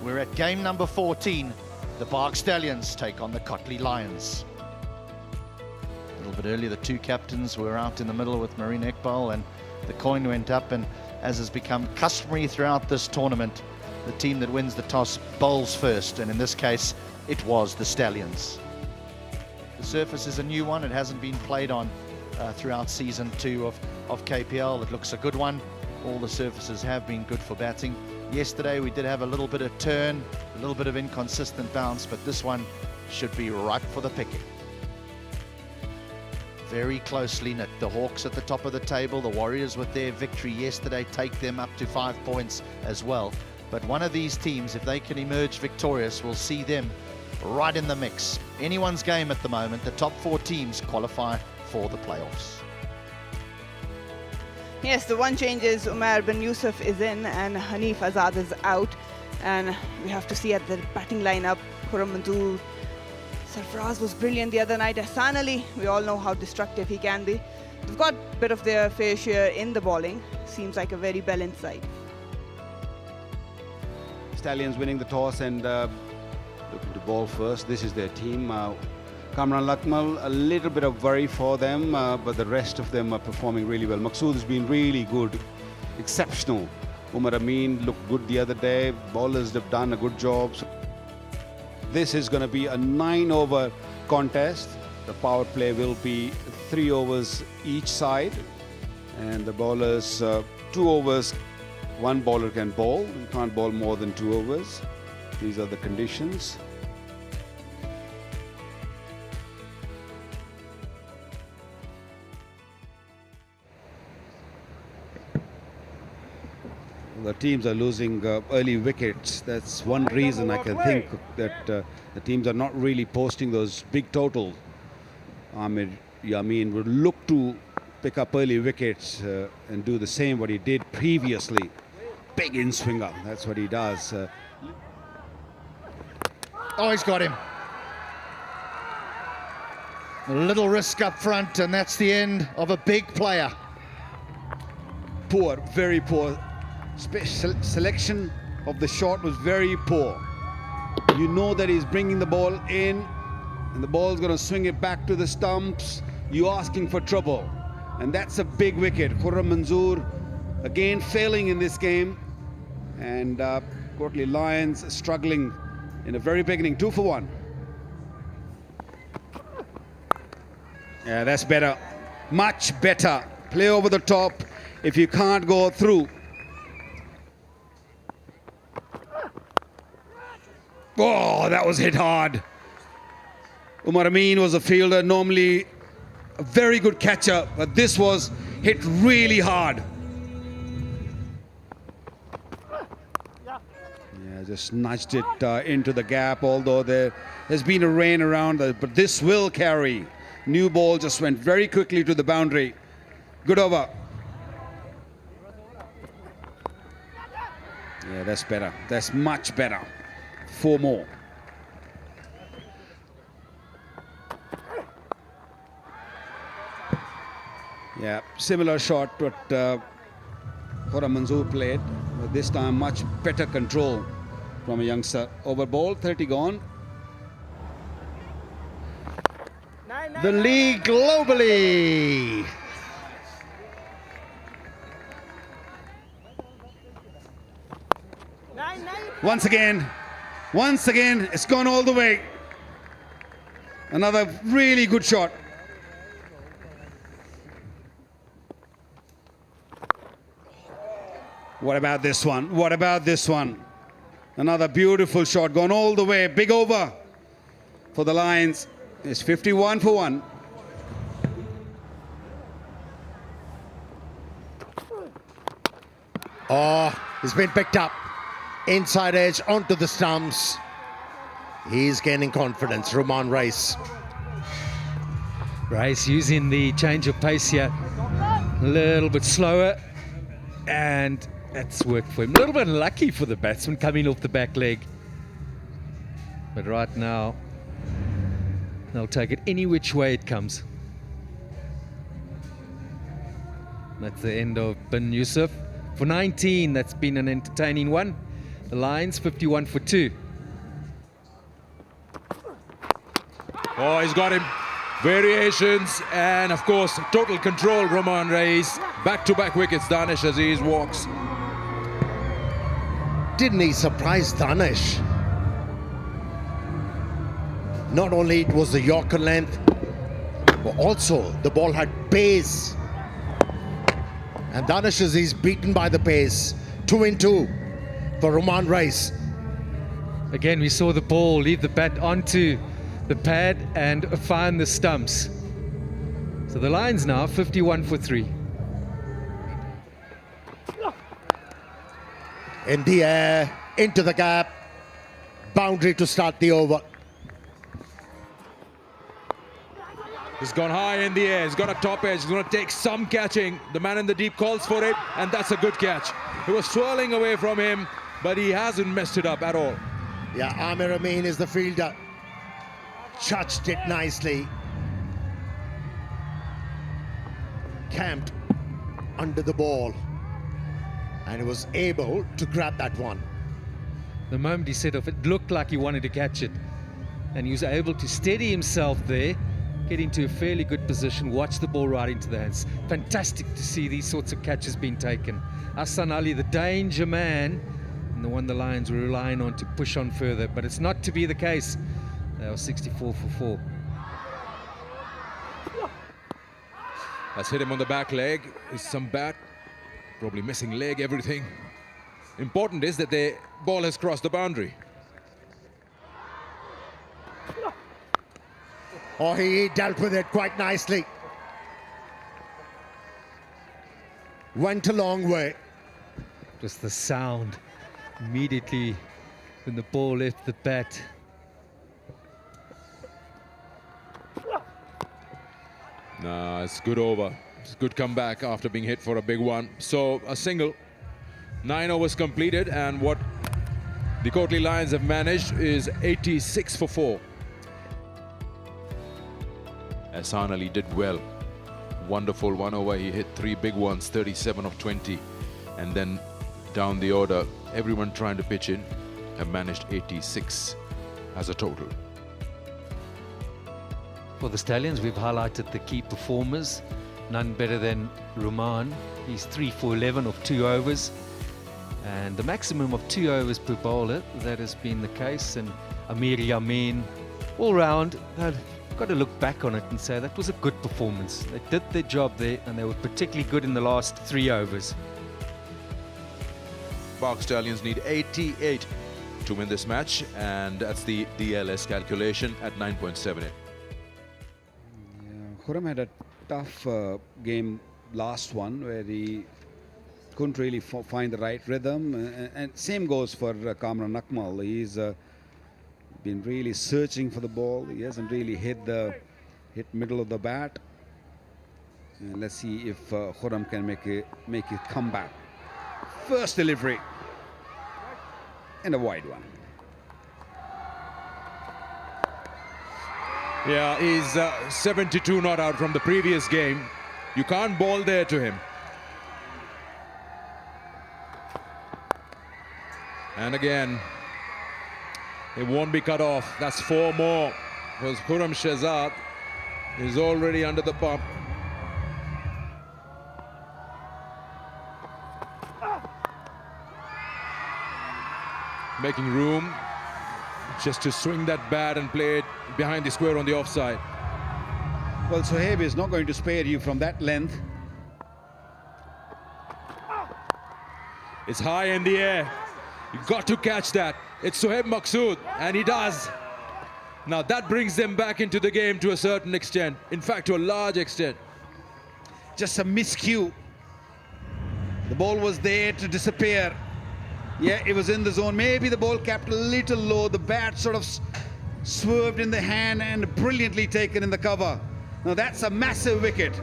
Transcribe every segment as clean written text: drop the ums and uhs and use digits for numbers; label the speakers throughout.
Speaker 1: We're at game number 14. The BAGH Stallions take on the KOTLI Lions. A little bit earlier, the two captains were out in the middle with Marine Ekbal, and the coin went up, and as has become customary throughout this tournament, the team that wins the toss bowls first, and in this case, it was the Stallions. The surface is a new one. It hasn't been played on throughout season 2 of KPL. It looks a good one. All the surfaces have been good for batting. Yesterday we did have a little bit of turn, a little bit of inconsistent bounce, but this one should be ripe for the picking. Very closely knit. The Hawks at the top of the table. The Warriors, with their victory yesterday, take them up to 5 points as well. But one of these teams, if they can emerge victorious, will see them right in the mix. Anyone's game at the moment. The top 4 teams qualify for the playoffs.
Speaker 2: Yes, the one change is Umair bin Yusuf is in and Hanif Azad is out. And we have to see at the batting lineup, Khurram Manzoor, Sarfaraz was brilliant the other night. Ahsan Ali, we all know how destructive he can be. They've got a bit of their fair share in the bowling. Seems like a very balanced side.
Speaker 3: Stallions winning the toss and looking to bowl first. This is their team. Kamran Lakmal, a little bit of worry for them, but the rest of them are performing really well. Maqsood has been really good, exceptional. Umar Amin looked good the other day. Bowlers have done a good job. So this is going to be a 9-over contest. The power play will be 3 overs each side, and the bowlers 2 overs. One bowler can bowl. You can't bowl more than 2 overs. These are the conditions. The teams are losing early wickets. That's one reason I can think that the teams are not really posting those big totals. Amir Yamin would look to pick up early wickets and do the same what he did previously. Big in-swinger, that's what he does.
Speaker 1: Oh, he's got him. A little risk up front, and that's the end of a big player.
Speaker 3: Poor, very poor. Selection of the shot was very poor. You know that he's bringing the ball in, and the ball's going to swing it back to the stumps. You're asking for trouble, and that's a big wicket. Khurram Manzoor again failing in this game, and KOTLI Lions struggling in the very beginning. 2 for 1. Yeah, that's better, much better. Play over the top if you can't go through. Oh, that was hit hard. Umar Amin was a fielder, normally a very good catcher, but this was hit really hard. Yeah, just nudged it into the gap, although there has been a rain around, but this will carry. New ball just went very quickly to the boundary. Good over. Yeah, that's better. That's much better. 4 more. Yeah, similar shot what Khurram Manzoor played, but this time much better control from a youngster. Over ball, 30 gone.
Speaker 1: The league globally.
Speaker 3: Once again, it's gone all the way. Another really good shot. What about this one? What about this one? Another beautiful shot, gone all the way. Big over for the Lions. It's 51 for 1.
Speaker 4: Oh, he's been picked up. Inside edge onto the stumps. He's gaining confidence, Roman Rice.
Speaker 5: Rice using the change of pace here. A little bit slower, and that's worked for him. A little bit lucky for the batsman coming off the back leg. But right now, they'll take it any which way it comes. That's the end of bin Yusuf. For 19, that's been an entertaining one. The Lions 51 for 2.
Speaker 6: Oh, he's got him. Variations and, of course, total control. Roman Reis. Back-to-back wickets. Danish Aziz walks.
Speaker 4: Didn't he surprise Danish? Not only it was the Yorker length, but also the ball had pace. And Danish is beaten by the pace. 2 in 2 for Roman Reis.
Speaker 5: Again, we saw the ball leave the bat onto the pad and find the stumps. So the Lions now 51 for 3.
Speaker 4: In the air, into the gap, boundary to start the over.
Speaker 6: He's gone high in the air. He's got a top edge. He's going to take some catching. The man in the deep calls for it, and that's a good catch. It was swirling away from him, but he hasn't messed it up at all.
Speaker 4: Yeah, Amir Amin is the fielder. Touched it nicely. Camped under the ball. And he was able to grab that one.
Speaker 5: The moment he set off, it looked like he wanted to catch it. And he was able to steady himself there, get into a fairly good position, watch the ball right into the hands. Fantastic to see these sorts of catches being taken. Hassan Ali, the danger man, and the one the Lions were relying on to push on further. But it's not to be the case. They were 64 for 4.
Speaker 6: That's hit him on the back leg. Is some bat. Probably missing leg, everything. Important is that the ball has crossed the boundary.
Speaker 4: Oh, he dealt with it quite nicely. Went a long way.
Speaker 5: Just the sound immediately when the ball left the bat.
Speaker 6: No, it's good over. It's a good comeback after being hit for a big one. So a single. 9 overs completed, and what the KOTLI Lions have managed is 86 for 4. Hassan Ali did well. Wonderful 1 over. He hit 3 big ones, 37 of 20. And then down the order, everyone trying to pitch in have managed 86 as a total.
Speaker 5: For the Stallions, we've highlighted the key performers. None better than Roman. He's 3 for 11 of 2 overs. And the maximum of 2 overs per bowler, that has been the case. And Amir Yamin, all round, they've got to look back on it and say that was a good performance. They did their job there, and they were particularly good in the last 3 overs.
Speaker 6: BAGH Stallions need 88 to win this match, and that's the DLS calculation at 9.78.
Speaker 3: Khurram had a tough game last one where he couldn't really find the right rhythm, and same goes for Kamran Akmal. He's been really searching for the ball. He hasn't really hit middle of the bat. And let's see if Khurram can make a comeback. First delivery and a wide one.
Speaker 6: Yeah, he's 72 not out from the previous game. You can't bowl there to him. And again, it won't be cut off. That's 4 more. Because Khurram Shehzad is already under the pump. Making room just to swing that bat and play it behind the square on the offside.
Speaker 3: Well, Sohaib is not going to spare you from that length.
Speaker 6: It's high in the air. You've got to catch that. It's Sohaib Maqsood, and he does. Now that brings them back into the game to a certain extent. In fact, to a large extent.
Speaker 3: Just a miscue. The ball was there to disappear. Yeah, it was in the zone. Maybe the ball capped a little low. The bat sort of swerved in the hand and brilliantly taken in the cover. Now that's a massive wicket.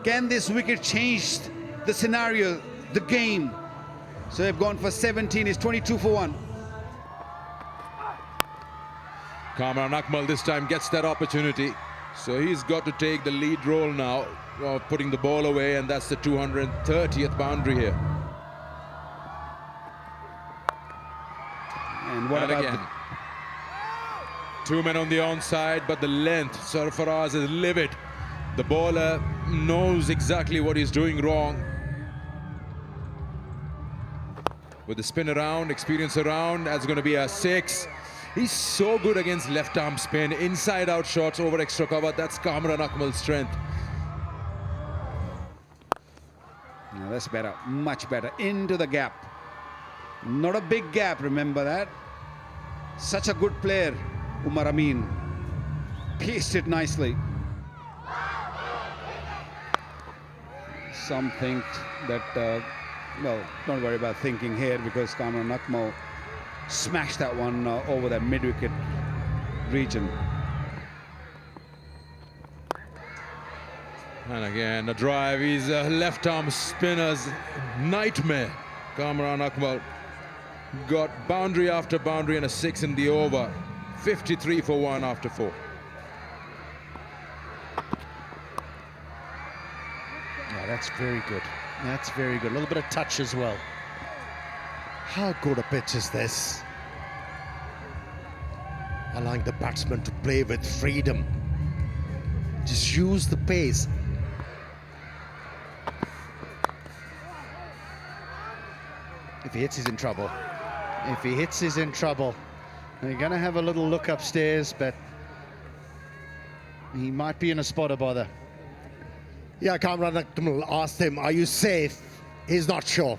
Speaker 3: Can this wicket change the scenario, the game? So they've gone for 17. It's 22 for 1.
Speaker 6: Kamran Akmal this time gets that opportunity. So he's got to take the lead role now of putting the ball away, and that's the 230th boundary here.
Speaker 3: And what
Speaker 6: And
Speaker 3: about
Speaker 6: again, 2 men on the onside, but the length, Sarfaraz is livid. The bowler knows exactly what he's doing wrong. With the spin around, experience around, that's going to be a 6. He's so good against left arm spin, inside out shots over extra cover. That's Kamran Akmal's strength.
Speaker 3: No, that's better, much better. Into the gap. Not a big gap, remember that. Such a good player, Umar Amin. Pieced it nicely. Some think that, well, don't worry about thinking here because Kamran Akmal smashed that one over that mid-wicket region.
Speaker 6: And again, the drive, he's a left arm spinner's nightmare. Kamran Akmal got boundary after boundary and a 6 in the over. 53 for 1 after 4.
Speaker 1: Oh, that's very good. That's very good. A little bit of touch as well.
Speaker 4: How good a pitch is this? Allowing the batsman to play with freedom. Just use the pace.
Speaker 1: If he hits, he's in trouble. If he hits, he's in trouble. They're going to have a little look upstairs, but he might be in a spot of bother.
Speaker 4: Yeah, Kamran Akmal asked him, are you safe? He's not sure.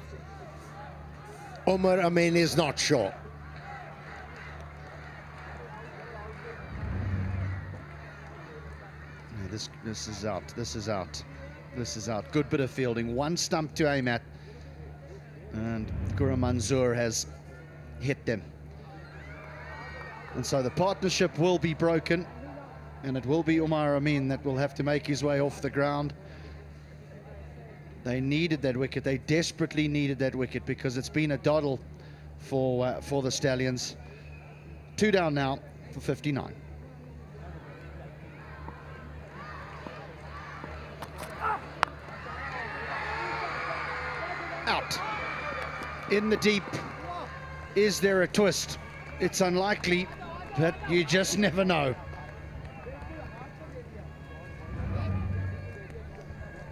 Speaker 4: Umar Amin is not sure.
Speaker 1: Yeah, this is out. This is out. This is out. Good bit of fielding. One stump to aim at. And Guru Manzoor has hit them. And so the partnership will be broken. And it will be Umar Amin that will have to make his way off the ground. They needed that wicket. They desperately needed that wicket because it's been a doddle for the Stallions. 2 down now for 59. Out. In the deep. Is there a twist? It's unlikely, but you just never know.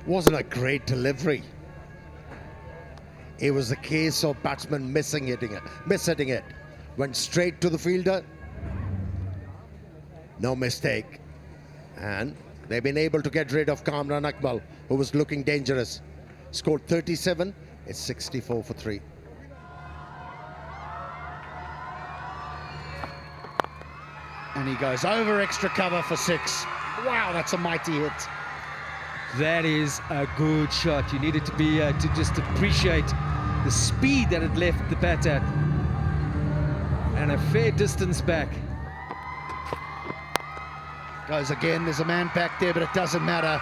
Speaker 4: Wasn't a great delivery. It was a case of batsman mishitting it. Went straight to the fielder. No mistake. And they've been able to get rid of Kamran Akmal, who was looking dangerous. Scored 37. It's 64 for 3.
Speaker 1: And he goes over extra cover for 6. Wow, that's a mighty hit.
Speaker 5: That is a good shot. You needed to be to just appreciate the speed that it left the bat at, and a fair distance back.
Speaker 1: Goes again. There's a man back there, but it doesn't matter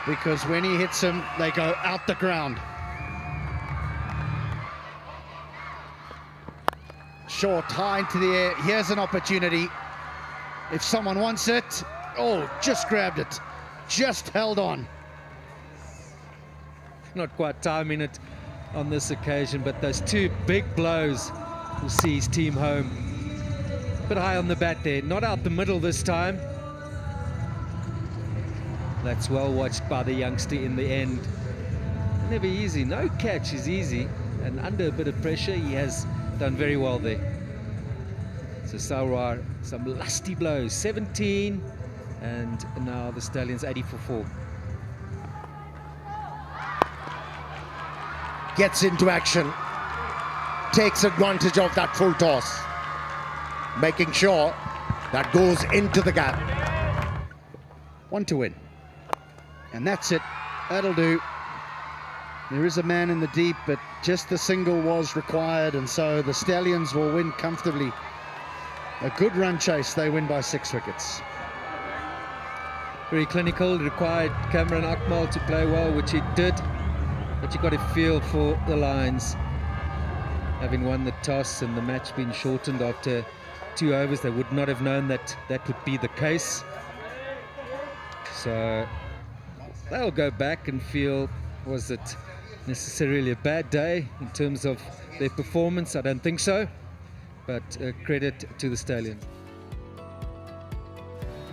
Speaker 1: because when he hits him, they go out the ground. Short, high into the air. Here's an opportunity. If someone wants it, oh, just grabbed it, just held on.
Speaker 5: Not quite timing it on this occasion, but those 2 big blows will see his team home. Bit high on the bat there, not out the middle this time. That's well watched by the youngster in the end. Never easy, no catch is easy, and under a bit of pressure he has done very well there. So Sarwar, some lusty blows, 17, and now the Stallions 80 for 4.
Speaker 4: Gets into action, takes advantage of that full toss, making sure that goes into the gap.
Speaker 1: 1 to win. And that's it. That'll do. There is a man in the deep, but just the single was required, and so the Stallions will win comfortably. A good run chase. They win by 6 wickets.
Speaker 5: Very clinical. It required Kamran Akmal to play well, which he did. But you got to feel for the Lions. Having won the toss and the match being shortened after 2 overs, they would not have known that that would be the case. So they'll go back and feel, was it necessarily a bad day in terms of their performance? I don't think so. but credit to the Stallions.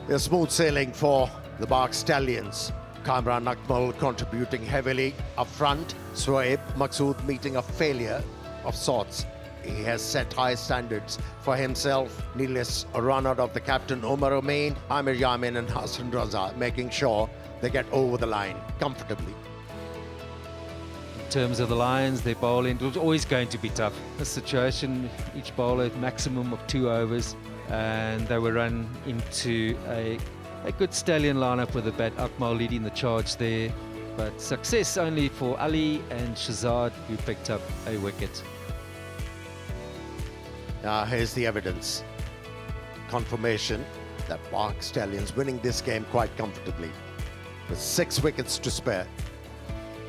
Speaker 4: They're smooth sailing for the BAGH Stallions. Kamran Akmal contributing heavily up front. Shoaib Maqsood meeting a failure of sorts. He has set high standards for himself. Needless a run out of the captain Omar Omain, Amir Yamin and Hassan Raza, making sure they get over the line comfortably.
Speaker 5: In terms of the Lions, their bowling, it was always going to be tough. The situation, each bowler had maximum of 2 overs, and they were run into a good Stallion lineup with the bat. Akmal leading the charge there, but success only for Ali and Shahzad, who picked up a wicket.
Speaker 4: Here's the evidence. Confirmation that BAGH Stallions winning this game quite comfortably with 6 wickets to spare.